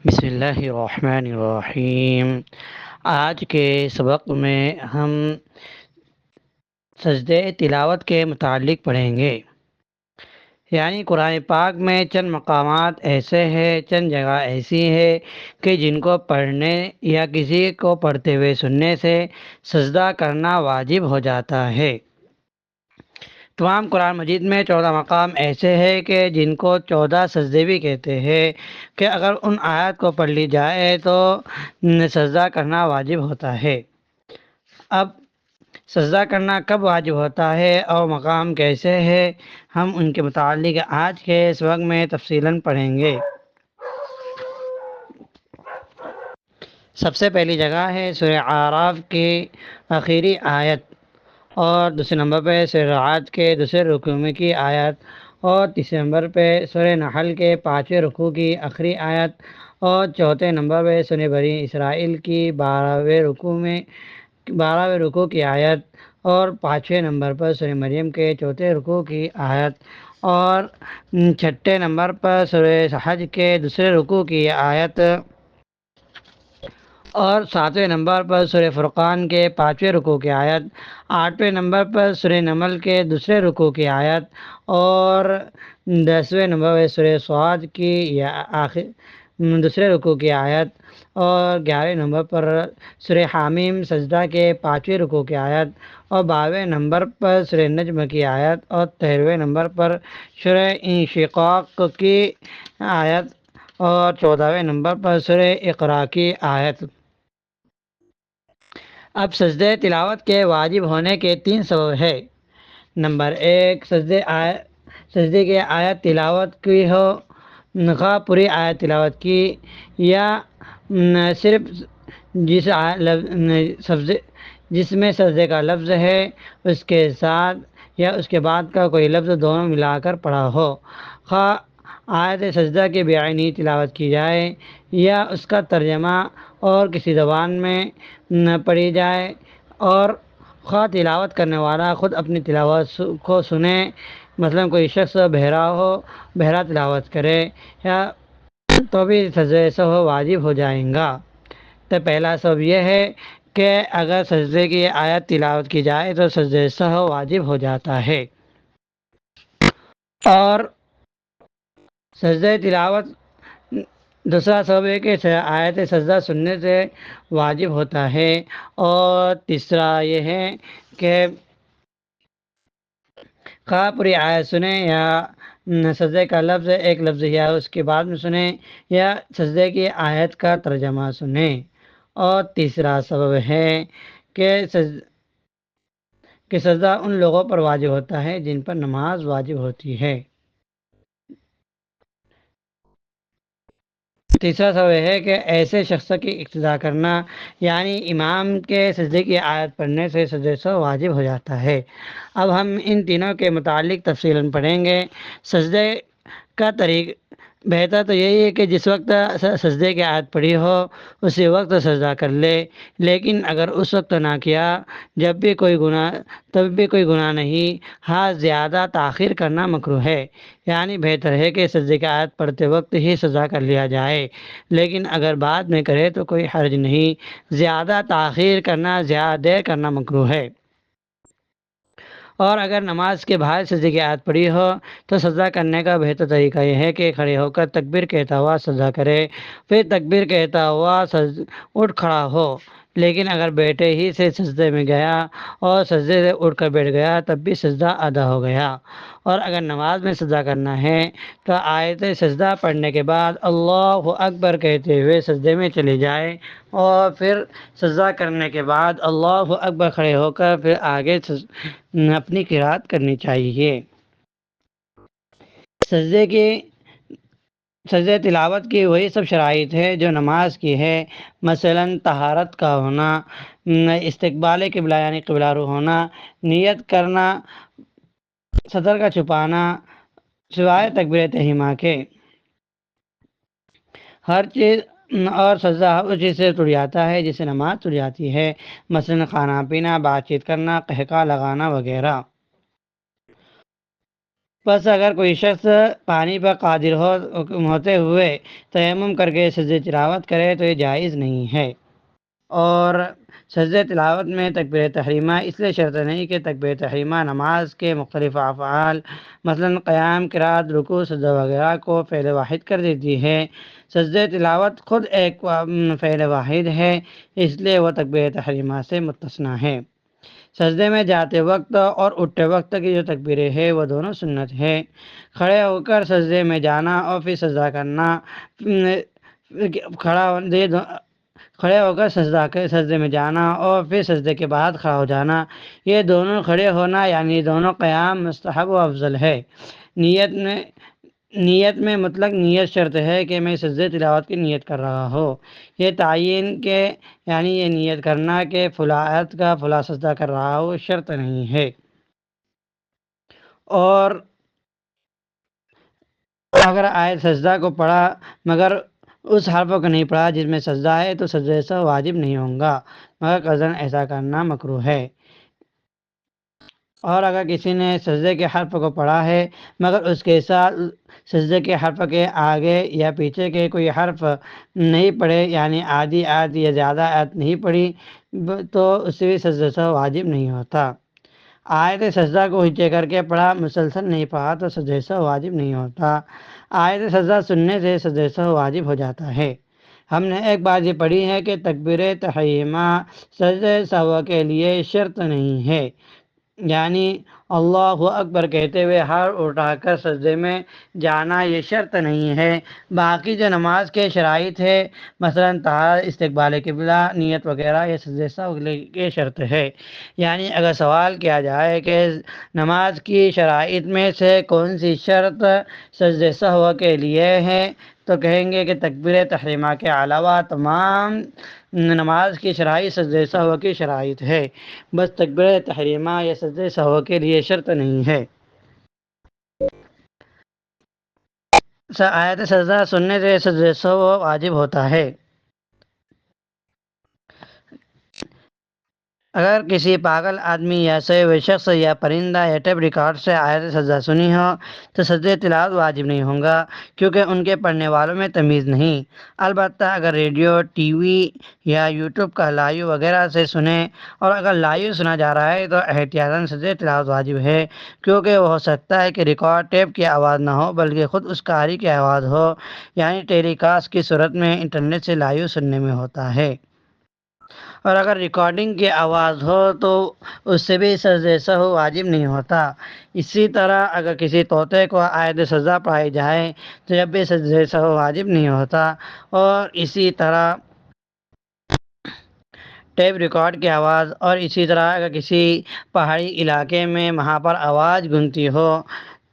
بسم اللہ الرحمن الرحیم۔ آج کے سبق میں ہم سجدے تلاوت کے متعلق پڑھیں گے۔ یعنی قرآن پاک میں چند مقامات ایسے ہیں، چند جگہ ایسی ہے کہ جن کو پڑھنے یا کسی کو پڑھتے ہوئے سننے سے سجدہ کرنا واجب ہو جاتا ہے۔ تمام قرآن مجید میں 14 مقام ایسے ہیں کہ جن کو 14 سجدے بھی کہتے ہیں کہ اگر ان آیات کو پڑھ لی جائے تو سجدہ کرنا واجب ہوتا ہے۔ اب سجدہ کرنا کب واجب ہوتا ہے اور مقام کیسے ہے، ہم ان کے متعلق آج کے اس وقت میں تفصیلاً پڑھیں گے۔ سب سے پہلی جگہ ہے سورہ اعراف کی آخری آیت، اور دوسرے نمبر پہ سورہ رعد کے دوسرے رکوع میں کی آیت، اور تیسرے نمبر پہ سورہ نحل کے 5ویں رکوع کی آخری آیت، اور چوتھے نمبر پہ سورہ بنی اسرائیل کی 12ویں رکوع کی آیت، اور 5ویں نمبر پر سورہ مریم کے چوتھے رکوع کی آیت، اور چھٹے نمبر پر سورہ حج کے دوسرے رکوع کی آیت، اور 7ویں نمبر پر سورہ فرقان کے 5ویں رکوع کی آیت، 8ویں نمبر پر سورہ نمل کے دوسرے رکوع کی آیت، اور 10ویں نمبر پر سورہ صاد کی دوسرے رکوع کی آیت، اور 11ویں نمبر پر سورہ حامیم سجدہ کے 5ویں رکوع کی آیت، اور 12ویں نمبر پر سورہ نجم کی آیت، اور 13ویں نمبر پر سورہ انشقاق کی آیت، اور 14ویں نمبر پر سورہ اقرا کی آیت۔ اب سجدے تلاوت کے واجب ہونے کے 3 سبب ہے۔ نمبر 1، سجدے کی آیت تلاوت کی ہو، خواہ پوری آیت تلاوت کی یا صرف جس میں سجدے کا لفظ ہے اس کے ساتھ یا اس کے بعد کا کوئی لفظ دونوں ملا کر پڑھا ہو، خواہ آیت سجدہ کی بعینی تلاوت کی جائے یا اس کا ترجمہ اور کسی زبان میں پڑھی جائے، اور خواہ تلاوت کرنے والا خود اپنی تلاوت کو سنے، مثلا کوئی شخص بہرا تلاوت کرے یا تو بھی سجدہ سہو واجب ہو جائیں گا۔ تو پہلا سبب یہ ہے کہ اگر سجدے کی آیت تلاوت کی جائے تو سجدہ سہو واجب ہو جاتا ہے، اور سجدہ تلاوت دوسرا سبب ہے کہ آیت سجدہ سننے سے واجب ہوتا ہے، اور تیسرا یہ ہے کہ خواہ پوری آیت سنیں یا سجدے کا لفظ ایک لفظ یا اس کے بعد میں سنیں یا سجدے کی آیت کا ترجمہ سنیں، اور تیسرا سبب ہے کہ سجدہ ان لوگوں پر واجب ہوتا ہے جن پر نماز واجب ہوتی ہے۔ تیسرا سبب ہے کہ ایسے شخص کی اقتداء کرنا، یعنی امام کے سجدے کی آیت پڑھنے سے سجدہ سہو واجب ہو جاتا ہے۔ اب ہم ان تینوں کے متعلق تفصیلاً پڑھیں گے۔ سجدے کا طریق بہتر تو یہی ہے کہ جس وقت سجدے کی آیت پڑھی ہو اسی وقت سجدہ کر لے، لیکن اگر اس وقت نہ کیا تب بھی کوئی گناہ نہیں، ہاں زیادہ تاخیر کرنا مکروہ ہے، یعنی بہتر ہے کہ سجدے کی آیت پڑھتے وقت ہی سجدہ کر لیا جائے، لیکن اگر بعد میں کرے تو کوئی حرج نہیں۔ زیادہ تاخیر کرنا، زیادہ دیر کرنا مکروہ ہے۔ اور اگر نماز کے باہر سجدے کی آیت پڑھی ہو تو سجدہ کرنے کا بہتر طریقہ یہ ہے کہ کھڑے ہو کر تکبیر کہتا ہوا سجدہ کرے، پھر تکبیر کہتا ہوا اٹھ کھڑا ہو، لیکن اگر بیٹھے ہی سے سجدے میں گیا اور سجدے سے اٹھ کر بیٹھ گیا تب بھی سجدہ ادا ہو گیا۔ اور اگر نماز میں سجدہ کرنا ہے تو آیت سجدہ پڑھنے کے بعد اللہ اکبر کہتے ہوئے سجدے میں چلے جائے، اور پھر سجدہ کرنے کے بعد اللہ اکبر کھڑے ہو کر پھر آگے اپنی قرات کرنی چاہیے۔ سجدے تلاوت کی وہی سب شرائط ہے جو نماز کی ہے، مثلا طہارت کا ہونا، استقبال قبلہ یعنی قبلہ رو ہونا، نیت کرنا، صدر کا چھپانا، سوائے تکبیر تحریمہ کے ہر چیز، اور سجدہ اس چیز سے ٹوٹ جاتا ہے جس سے نماز ٹوٹ جاتی ہے، مثلا کھانا پینا، بات چیت کرنا، قہقہ لگانا وغیرہ۔ بس اگر کوئی شخص پانی پر قادر ہوتے ہوئے تیمم کر کے سجدہ تلاوت کرے تو یہ جائز نہیں ہے۔ اور سجدہ تلاوت میں تکبیر تحریمہ اس لیے شرط نہیں کہ تکبیر تحریمہ نماز کے مختلف افعال مثلا قیام، قرات، رکوع، سجدہ وغیرہ کو فعل واحد کر دیتی ہے۔ سجدہ تلاوت خود ایک فعل واحد ہے، اس لیے وہ تکبیر تحریمہ سے مستثنیٰ ہے۔ سجدے میں جاتے وقت اور اٹھتے وقت کی جو تکبیریں ہیں وہ دونوں سنت ہے۔ کھڑے ہو کر سجدے میں جانا اور پھر سجدہ کرنا، کھڑے ہو کر سجدے میں جانا اور پھر سجدے کے بعد کھڑا ہو جانا، یہ دونوں کھڑے ہونا یعنی دونوں قیام مستحب و افضل ہے۔ نیت میں مطلق نیت شرط ہے کہ میں سجدہ تلاوت کی نیت کر رہا ہوں۔ یہ تعین کے یعنی یہ نیت کرنا کہ فلاں آیت کا فلاں سجدہ کر رہا ہوں شرط نہیں ہے۔ اور اگر آیت سجدہ کو پڑھا مگر اس حرف کو نہیں پڑھا جس میں سجدہ ہے تو سجدہ سا واجب نہیں ہوگا، مگر قصداً ایسا کرنا مکروہ ہے۔ اور اگر کسی نے سجدے کے حرف کو پڑھا ہے مگر اس کے ساتھ سجدے کے حرف کے آگے یا پیچھے کے کوئی حرف نہیں پڑھے یعنی آدھی آیت یا زیادہ آیت نہیں پڑھی تو اس سے بھی سجدہ سا واجب نہیں ہوتا۔ آیت سجدہ کو ہچے کر کے پڑھا، مسلسل نہیں پڑھا تو سجدہ سا واجب نہیں ہوتا۔ آیت سجدہ سننے سے سجدہ سا واجب ہو جاتا ہے۔ ہم نے ایک بات یہ پڑھی ہے کہ تکبیر تحریمہ سجدہ سہو کے لیے شرط نہیں ہے، یعنی اللہ اکبر کہتے ہوئے ہاتھ اٹھا کر سجدے میں جانا یہ شرط نہیں ہے۔ باقی جو نماز کے شرائط ہے مثلا طہارت، استقبال قبلہ، نیت وغیرہ یہ سجدہ سہو کے شرط ہے۔ یعنی اگر سوال کیا جائے کہ نماز کی شرائط میں سے کون سی شرط سجدہ سہو کے لیے ہے تو کہیں گے کہ تکبیر تحریمہ کے علاوہ تمام نماز کی شرائط سجدہ سہو کی شرائط ہے، بس تکبیر تحریمہ یا سجدہ سہو کے لیے شرط نہیں ہے۔ آیت سجدہ سننے سے سجدہ سہو واجب ہوتا ہے۔ اگر کسی پاگل آدمی یا سوئے ہوئے شخص یا پرندہ یا ٹیپ ریکارڈ سے آیت سجدہ سنی ہو تو سجدہ تلاوت واجب نہیں ہوگا، کیونکہ ان کے پڑھنے والوں میں تمیز نہیں۔ البتہ اگر ریڈیو، ٹی وی یا یوٹیوب کا لائیو وغیرہ سے سنیں، اور اگر لائیو سنا جا رہا ہے تو احتیاطاً سجدہ تلاوت واجب ہے، کیونکہ وہ ہو سکتا ہے کہ ریکارڈ ٹیپ کی آواز نہ ہو بلکہ خود اس قاری کی آواز ہو، یعنی ٹیلی کاسٹ کی صورت میں انٹرنیٹ سے لائیو سننے میں ہوتا ہے۔ اور اگر ریکارڈنگ کی آواز ہو تو اس سے بھی سجدہ سہو واجب نہیں ہوتا۔ اسی طرح اگر کسی طوطے کو آیت سجدہ پڑھائی جائے تو جب بھی سجدہ سہو واجب نہیں ہوتا۔ اور اسی طرح ٹیپ ریکارڈ کی آواز، اور اسی طرح اگر کسی پہاڑی علاقے میں وہاں پر آواز گونجتی ہو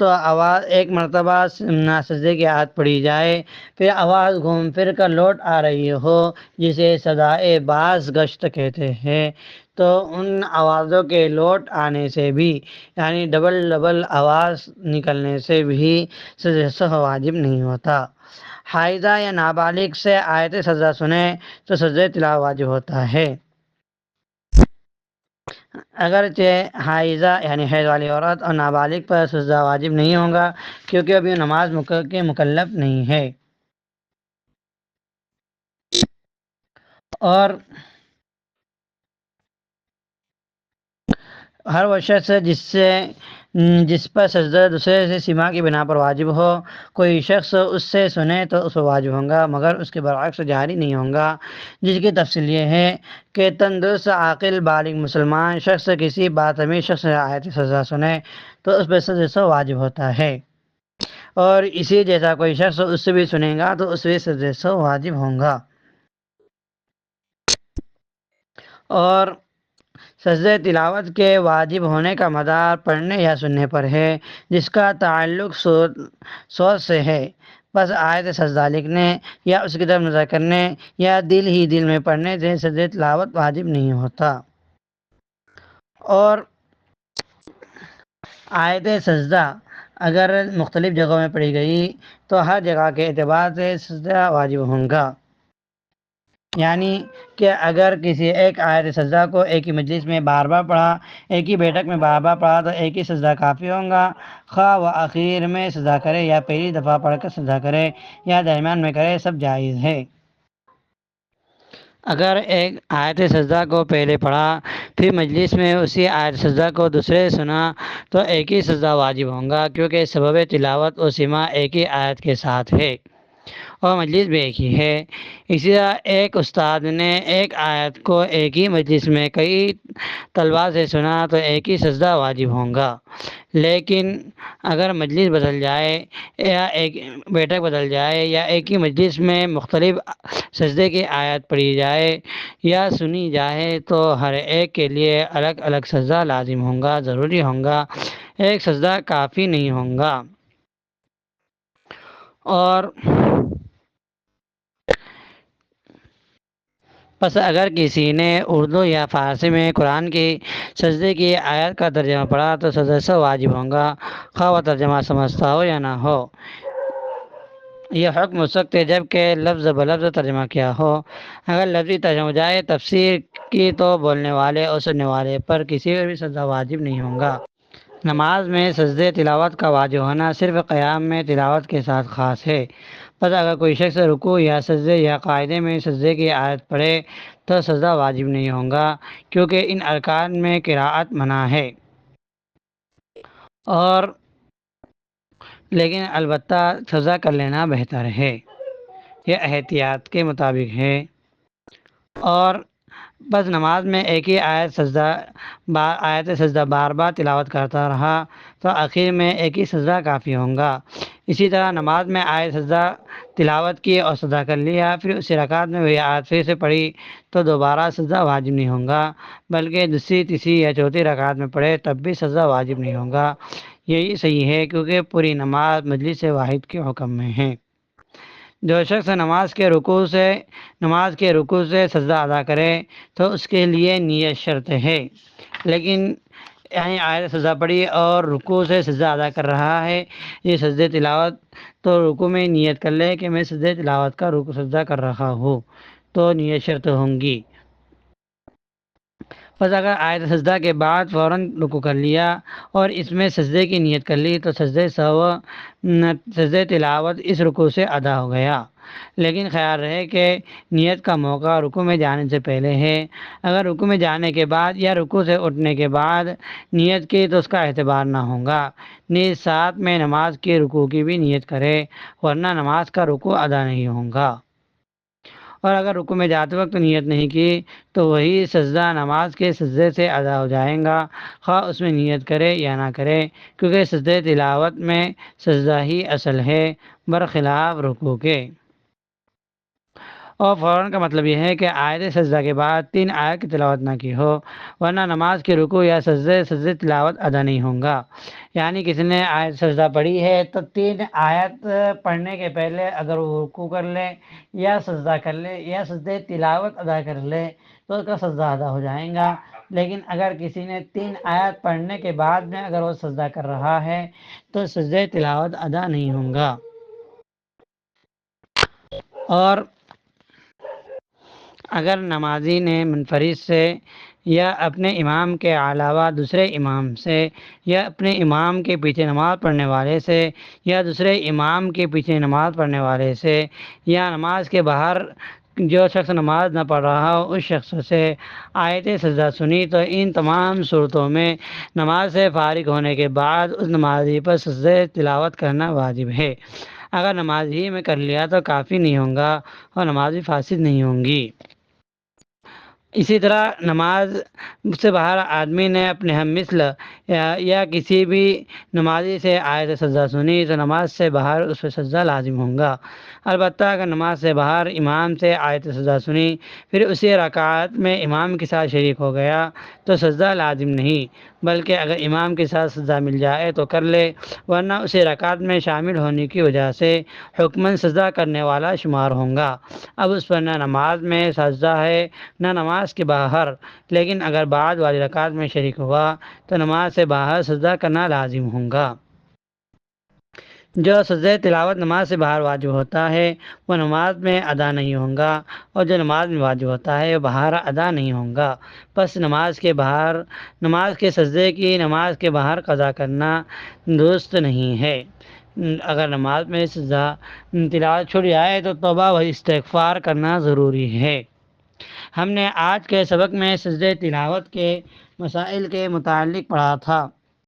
تو آواز ایک مرتبہ سجدے کی آیت پڑھی جائے پھر آواز گھوم پھر کر لوٹ آ رہی ہو جسے صدائے باز گشت کہتے ہیں، تو ان آوازوں کے لوٹ آنے سے بھی یعنی ڈبل ڈبل آواز نکلنے سے بھی سجدہ سہو واجب نہیں ہوتا۔ حائضہ یا نابالغ سے آیت سجدہ سنیں تو سجدہ تلاوت واجب ہوتا ہے، اگرچہ حائضہ یعنی حیض والی عورت اور نابالغ پر سجدہ واجب نہیں ہوگا کیونکہ ابھی نماز کے مکلف نہیں ہے۔ اور ہر وہ شخص جس پر سجدہ دوسرے سے سما کی بنا پر واجب ہو، کوئی شخص اس سے سنے تو اس پر واجب ہوگا مگر اس کے برعکس جاری نہیں ہوگا، جس کی تفصیل یہ ہے کہ تندرست عاقل بالغ مسلمان شخص کسی باطمیز شخص سے آیت سجدہ سنے تو اس پر سجدہ سہو واجب ہوتا ہے، اور اسی جیسا کوئی شخص اس سے بھی سنے گا تو اس پر سجدہ سہو واجب ہوگا۔ اور سجدہ تلاوت کے واجب ہونے کا مدار پڑھنے یا سننے پر ہے، جس کا تعلق صوت سے ہے، بس آیت سجدہ لکھنے یا اس کی طرف نظر کرنے یا دل ہی دل میں پڑھنے سے سجدہ تلاوت واجب نہیں ہوتا۔ اور آیت سجدہ اگر مختلف جگہوں میں پڑھی گئی تو ہر جگہ کے اعتبار سے سجدہ واجب ہوگا۔ یعنی کہ اگر کسی ایک آیت سجدہ کو ایک ہی مجلس میں بار بار پڑھا، ایک ہی بیٹھک میں بار بار پڑھا تو ایک ہی سجدہ کافی ہوگا، خواہ وہ آخر میں سجدہ کرے یا پہلی دفعہ پڑھ کر سجدہ کرے یا درمیان میں کرے، سب جائز ہے۔ اگر ایک آیت سجدہ کو پہلے پڑھا پھر مجلس میں اسی آیت سجدہ کو دوسرے سنا تو ایک ہی سجدہ واجب ہوگا، کیونکہ سبب تلاوت و سما ایک ہی آیت کے ساتھ ہے اور مجلس بھی ایک ہی ہے۔ اسی طرح ایک استاد نے ایک آیت کو ایک ہی مجلس میں کئی طلباء سے سنا تو ایک ہی سجدہ واجب ہوگا، لیکن اگر مجلس بدل جائے یا ایک بیٹھک بدل جائے یا ایک ہی مجلس میں مختلف سجدے کی آیت پڑھی جائے یا سنی جائے تو ہر ایک کے لیے الگ الگ سجدہ لازم ہوگا، ضروری ہوگا، ایک سجدہ کافی نہیں ہوگا۔ اور پس اگر کسی نے اردو یا فارسی میں قرآن کی سجدے کی آیت کا ترجمہ پڑھا تو سجدہ سو واجب ہوگا، خواہ وہ ترجمہ سمجھتا ہو یا نہ ہو۔ یہ حکم ہو سکتے ہے جب کہ لفظ بلفظ ترجمہ کیا ہو۔ اگر لفظی ترجمہ ہو جائے تفسیر کی تو بولنے والے اور سننے والے پر کسی پر بھی سجدہ واجب نہیں ہوگا۔ نماز میں سجدے تلاوت کا واجب ہونا صرف قیام میں تلاوت کے ساتھ خاص ہے۔ پس اگر کوئی شخص رکوع یا سجدے یا قاعدے میں سجدے کی آیت پڑھے تو سجدہ واجب نہیں ہوگا، کیونکہ ان ارکان میں قراءت منع ہے، اور لیکن البتہ سجدہ کر لینا بہتر ہے، یہ احتیاط کے مطابق ہے۔ اور بس نماز میں ایک ہی آیت سجدہ بار بار تلاوت کرتا رہا تو آخر میں ایک ہی سجدہ کافی ہوگا۔ اسی طرح نماز میں آیت سجدہ تلاوت کی اور سجدہ کر لیا، پھر اسی رکعت میں وہی آیت پھر سے پڑھی تو دوبارہ سجدہ واجب نہیں ہوگا، بلکہ دوسری تیسری یا چوتھی رکعت میں پڑھے تب بھی سجدہ واجب نہیں ہوگا۔ یہی صحیح ہے، کیونکہ پوری نماز مجلس واحد کے حکم میں ہے۔ جو شخص نماز کے رکوع سے سجدہ ادا کرے تو اس کے لیے نیت شرط ہے، لیکن یعنی آیت سجدہ پڑھی اور رکوع سے سجدہ ادا کر رہا ہے، یہ سجدہ تلاوت، تو رکوع میں نیت کر لے کہ میں سجدہ تلاوت کا رکوع سجدہ کر رہا ہوں، تو نیت شرط ہوں گی۔ بس اگر آیت سجدہ کے بعد فوراً رکوع کر لیا اور اس میں سجدے کی نیت کر لی تو سجدہ تلاوت اس رکوع سے ادا ہو گیا، لیکن خیال رہے کہ نیت کا موقع رکوع میں جانے سے پہلے ہے۔ اگر رکوع میں جانے کے بعد یا رکوع سے اٹھنے کے بعد نیت کی تو اس کا اعتبار نہ ہوگا، نیز ساتھ میں نماز کی رکوع کی بھی نیت کرے، ورنہ نماز کا رکوع ادا نہیں ہوگا۔ اور اگر رکوع میں جاتے وقت نیت نہیں کی تو وہی سجدہ نماز کے سجدے سے ادا ہو جائے گا، خواہ اس میں نیت کرے یا نہ کرے، کیونکہ سجدہ تلاوت میں سجدہ ہی اصل ہے، برخلاف رکوع کے۔ اور فوراً کا مطلب یہ ہے کہ آیت سجدہ کے بعد 3 آیت کی تلاوت نہ کی ہو، ورنہ نماز کے رکوع یا سجدہ تلاوت ادا نہیں ہوگا۔ یعنی کسی نے آیت سجدہ پڑھی ہے تو 3 آیت پڑھنے کے پہلے اگر وہ رکوع کر لے یا سجدہ کر لے یا سجدہ تلاوت ادا کر لے تو اس کا سجدہ ادا ہو جائے گا، لیکن اگر کسی نے 3 آیت پڑھنے کے بعد میں اگر وہ سجدہ کر رہا ہے تو سجدہ تلاوت ادا نہیں ہوگا۔ اور اگر نمازی نے منفرد سے یا اپنے امام کے علاوہ دوسرے امام سے یا اپنے امام کے پیچھے نماز پڑھنے والے سے یا دوسرے امام کے پیچھے نماز پڑھنے والے سے یا نماز کے باہر جو شخص نماز نہ پڑھ رہا ہو اس شخص سے آیت سجدہ سنی تو ان تمام صورتوں میں نماز سے فارغ ہونے کے بعد اس نمازی پر سجدہ تلاوت کرنا واجب ہے۔ اگر نماز ہی میں کر لیا تو کافی نہیں ہوگا اور نماز بھی فاسد نہیں ہوں گی۔ اسی طرح نماز سے باہر آدمی نے اپنے ہم مثل یا کسی بھی نمازی سے آیت سجدہ سنی تو نماز سے باہر اس پہ سجدہ لازم ہوگا۔ البتہ اگر نماز سے باہر امام سے آیت سجدہ سنی پھر اسی رکعت میں امام کے ساتھ شریک ہو گیا تو سجدہ لازم نہیں، بلکہ اگر امام کے ساتھ سجدہ مل جائے تو کر لے، ورنہ اسی رکعت میں شامل ہونے کی وجہ سے حکماً سجدہ کرنے والا شمار ہوگا۔ اب اس پر نہ نماز میں سجدہ ہے نہ نماز کے باہر، لیکن اگر بعد والی رکعت میں شریک ہوا تو نماز سے باہر سجدہ کرنا لازم ہوگا۔ جو سجدہ تلاوت نماز سے باہر واجب ہوتا ہے وہ نماز میں ادا نہیں ہوگا، اور جو نماز میں واجب ہوتا ہے وہ باہر ادا نہیں ہوگا۔ پس نماز کے سجدے کی نماز کے باہر قضا کرنا درست نہیں ہے۔ اگر نماز میں سجدہ تلاوت چھوٹ جائے تو توبہ و استغفار کرنا ضروری ہے۔ ہم نے آج کے سبق میں سجدہ تلاوت کے مسائل کے متعلق پڑھا تھا۔